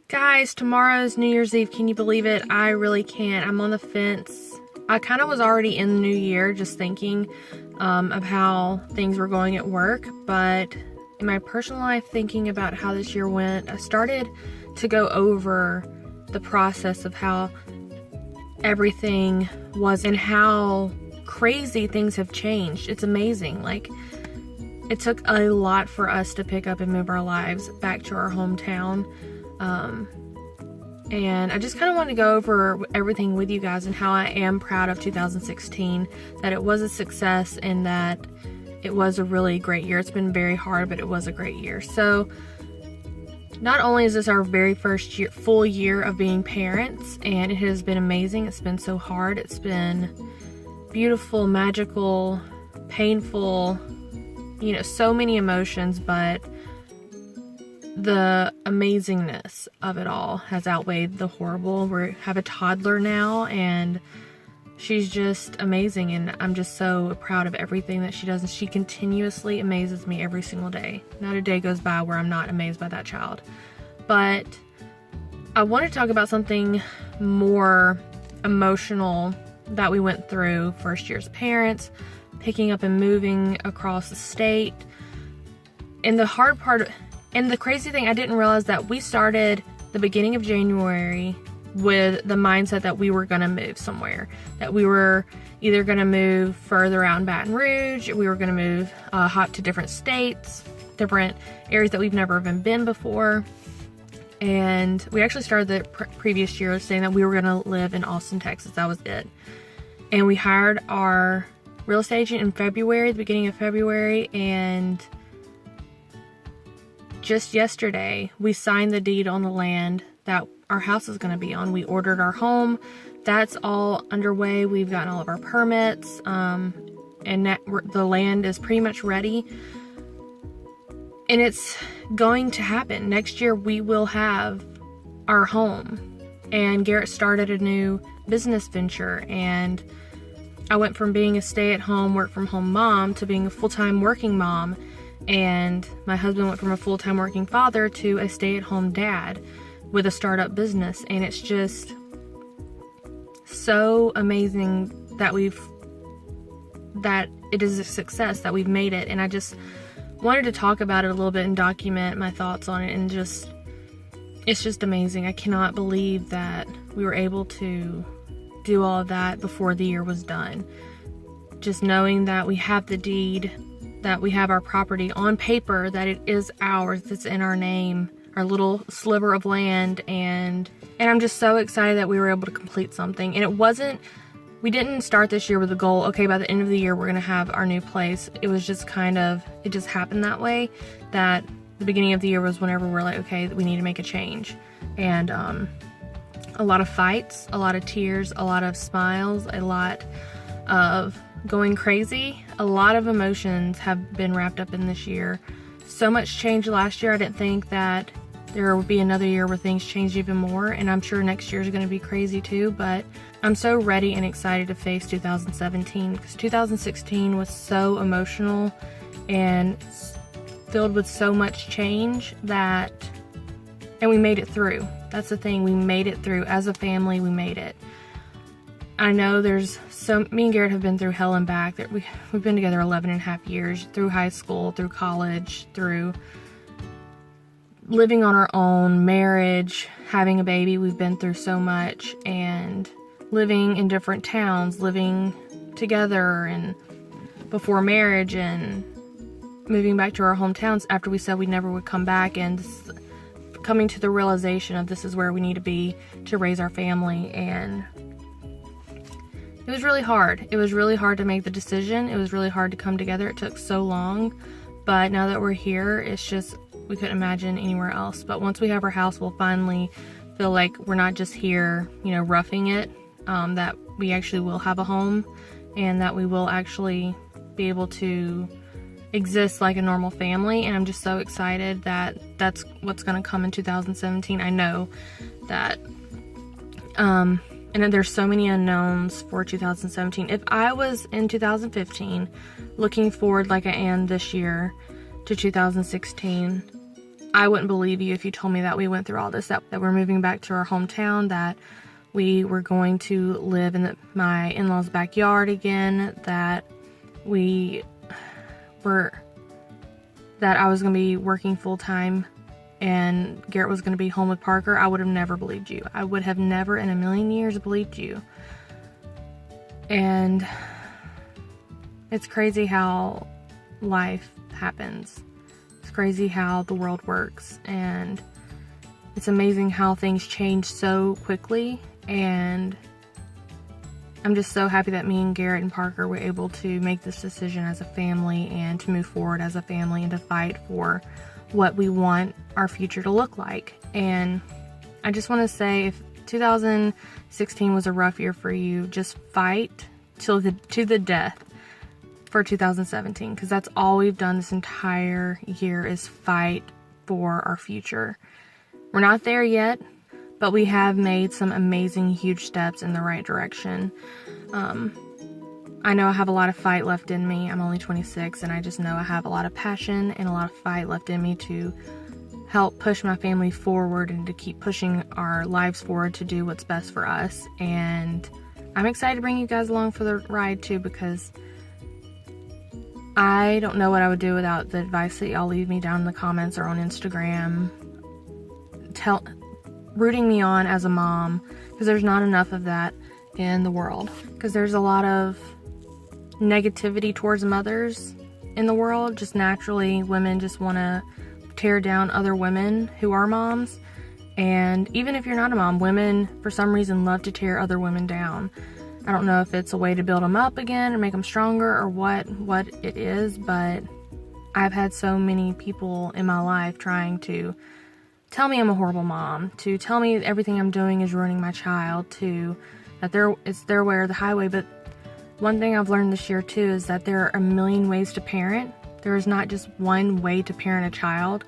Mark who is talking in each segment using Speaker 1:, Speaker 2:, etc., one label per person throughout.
Speaker 1: Guys, tomorrow's New Year's Eve. Can you believe it? I really can't. I'm on the fence. I kind of was already in the new year just thinking of how things were going at work, but in my personal life, thinking about how this year went, I started to go over the process of how everything was and how crazy things have changed. It's amazing. Like, it took a lot for us to pick up and move our lives back to our hometown. And I just kind of want to go over everything with you guys and how I am proud of 2016, that it was a success and that it was a really great year. It's been very hard, but it was a great year. So not only is this our very first year, full year of being parents, and it has been amazing. It's been so hard. It's been beautiful, magical, painful, you know, so many emotions, but the amazingness of it all has outweighed the horrible. We have a toddler now, and she's just amazing, and I'm just so proud of everything that she does, and she continuously amazes me every single day. Not a day goes by where I'm not amazed by that child. But I want to talk about something more emotional that we went through first year as parents, picking up and moving across the state. And the hard part, and the crazy thing, I didn't realize that we started the beginning of January with the mindset that we were going to move somewhere. That we were either going to move further out in Baton Rouge, we were going to move to different states, different areas that we've never even been before. And we actually started the previous year saying that we were going to live in Austin, Texas. That was it. And we hired our real estate agent in February, the beginning of February, and just yesterday, we signed the deed on the land that our house is going to be on. We ordered our home. That's all underway. We've gotten all of our permits, and the land is pretty much ready. And it's going to happen. Next year, we will have our home. And Garrett started a new business venture, and I went from being a stay-at-home, work-from-home mom to being a full-time working mom. And my husband went from a full-time working father to a stay-at-home dad with a startup business. And it's just so amazing that it is a success, that we've made it. And I just wanted to talk about it a little bit and document my thoughts on it. And it's just amazing. I cannot believe that we were able to do all of that before the year was done. Just knowing that we have the deed, that we have our property on paper, that it is ours, it's in our name, our little sliver of land, and I'm just so excited that we were able to complete something. And we didn't start this year with a goal, okay, by the end of the year we're going to have our new place. It was just it just happened that way, that the beginning of the year was whenever we're like, okay, we need to make a change. And a lot of fights, a lot of tears, a lot of smiles, a lot of going crazy. A lot of emotions have been wrapped up in this year. So much changed last year. I didn't think that there would be another year where things changed even more, and I'm sure next year is going to be crazy too, but I'm so ready and excited to face 2017, because 2016 was so emotional and filled with so much change and we made it through. That's the thing, we made it through. As a family, we made it. I know me and Garrett have been through hell and back. We've been together 11 and a half years, through high school, through college, through living on our own, marriage, having a baby. We've been through so much, and living in different towns, living together, and before marriage, and moving back to our hometowns after we said we never would come back, and coming to the realization of this is where we need to be to raise our family. And it was really hard. It was really hard to make the decision. It was really hard to come together. It took so long. But now that we're here, it's just, we couldn't imagine anywhere else. But once we have our house, we'll finally feel like we're not just here, roughing it. That we actually will have a home, and that we will actually be able to exist like a normal family. And I'm just so excited that that's what's going to come in 2017. I know that, and then there's so many unknowns for 2017. If I was in 2015 looking forward like I am this year to 2016, I wouldn't believe you if you told me that we went through all this, that we're moving back to our hometown, that we were going to live in my in-laws' backyard again, that I was going to be working full-time and Garrett was going to be home with Parker. I would have never believed you. I would have never in a million years believed you. And it's crazy how life happens. It's crazy how the world works, and it's amazing how things change so quickly. And I'm just so happy that me and Garrett and Parker were able to make this decision as a family and to move forward as a family and to fight for what we want our future to look like. And I just want to say, if 2016 was a rough year for you, just fight to the death for 2017, because that's all we've done this entire year is fight for our future. We're not there yet, but we have made some amazing, huge steps in the right direction. I know I have a lot of fight left in me. I'm only 26, and I just know I have a lot of passion and a lot of fight left in me to help push my family forward and to keep pushing our lives forward to do what's best for us. And I'm excited to bring you guys along for the ride too, because I don't know what I would do without the advice that y'all leave me down in the comments or on Instagram, rooting me on as a mom, because there's not enough of that in the world. Because there's a lot of negativity towards mothers in the world. Just naturally, women just want to tear down other women who are moms. And even if you're not a mom, women for some reason love to tear other women down. I don't know if it's a way to build them up again or make them stronger or what it is, but I've had so many people in my life trying to tell me I'm a horrible mom, to tell me everything I'm doing is ruining my child, that it's their way or the highway. But one thing I've learned this year too is that there are a million ways to parent. There is not just one way to parent a child.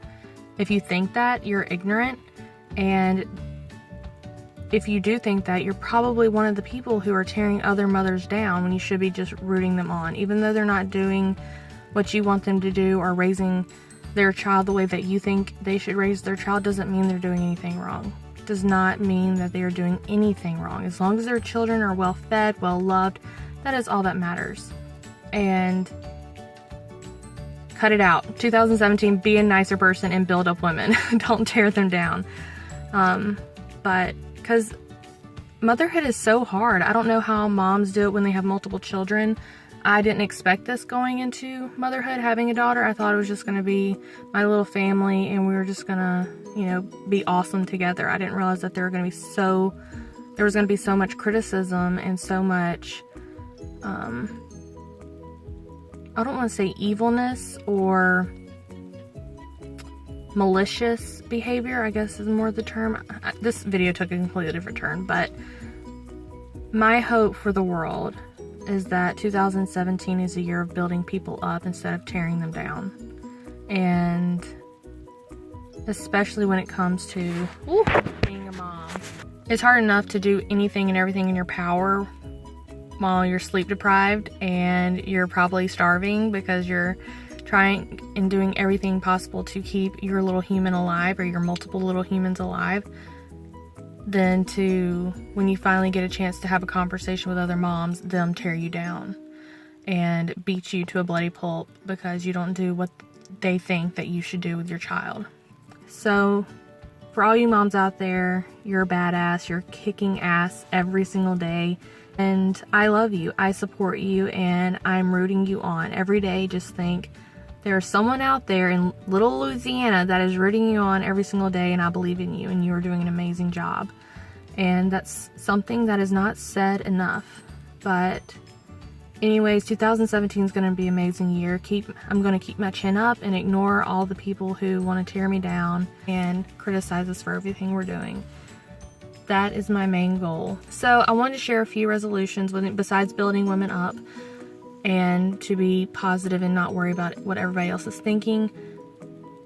Speaker 1: If you think that, you're ignorant. And if you do think that, you're probably one of the people who are tearing other mothers down when you should be just rooting them on. Even though they're not doing what you want them to do or raising their child the way that you think they should raise their child, doesn't mean they're doing anything wrong. Does not mean that they are doing anything wrong. As long as their children are well fed, well loved, that is all that matters. And cut it out. 2017, be a nicer person and build up women. Don't tear them down. But because motherhood is so hard. I don't know how moms do it when they have multiple children. I didn't expect this going into motherhood, having a daughter. I thought it was just going to be my little family and we were just going to, be awesome together. I didn't realize that there was going to be so much criticism and so much, I don't want to say evilness or malicious behavior, I guess is more the term. This video took a completely different turn, but my hope for the world is that 2017 is a year of building people up instead of tearing them down. And especially when it comes to being a mom. It's hard enough to do anything and everything in your power while you're sleep deprived and you're probably starving because you're trying and doing everything possible to keep your little human alive or your multiple little humans alive, than to, when you finally get a chance to have a conversation with other moms, them tear you down and beat you to a bloody pulp because you don't do what they think that you should do with your child. So for all you moms out there, you're a badass, you're kicking ass every single day, and I love you, I support you, and I'm rooting you on every day. Just think, there's someone out there in little Louisiana that is rooting you on every single day, and I believe in you, and you are doing an amazing job. And that's something that is not said enough. But anyways, 2017 is going to be an amazing year. I'm going to keep my chin up and ignore all the people who want to tear me down and criticize us for everything we're doing. That is my main goal. So I wanted to share a few resolutions besides building women up, and to be positive and not worry about what everybody else is thinking,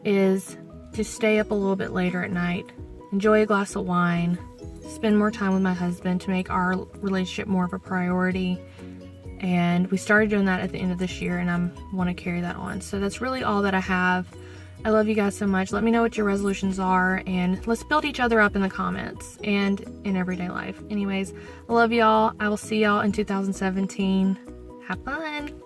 Speaker 1: is to stay up a little bit later at night, enjoy a glass of wine, spend more time with my husband to make our relationship more of a priority. And we started doing that at the end of this year, and I want to carry that on. So that's really all that I have I love you guys so much. Let me know what your resolutions are, and let's build each other up in the comments and in everyday life. Anyways, I love y'all. I will see y'all in 2017. Have fun.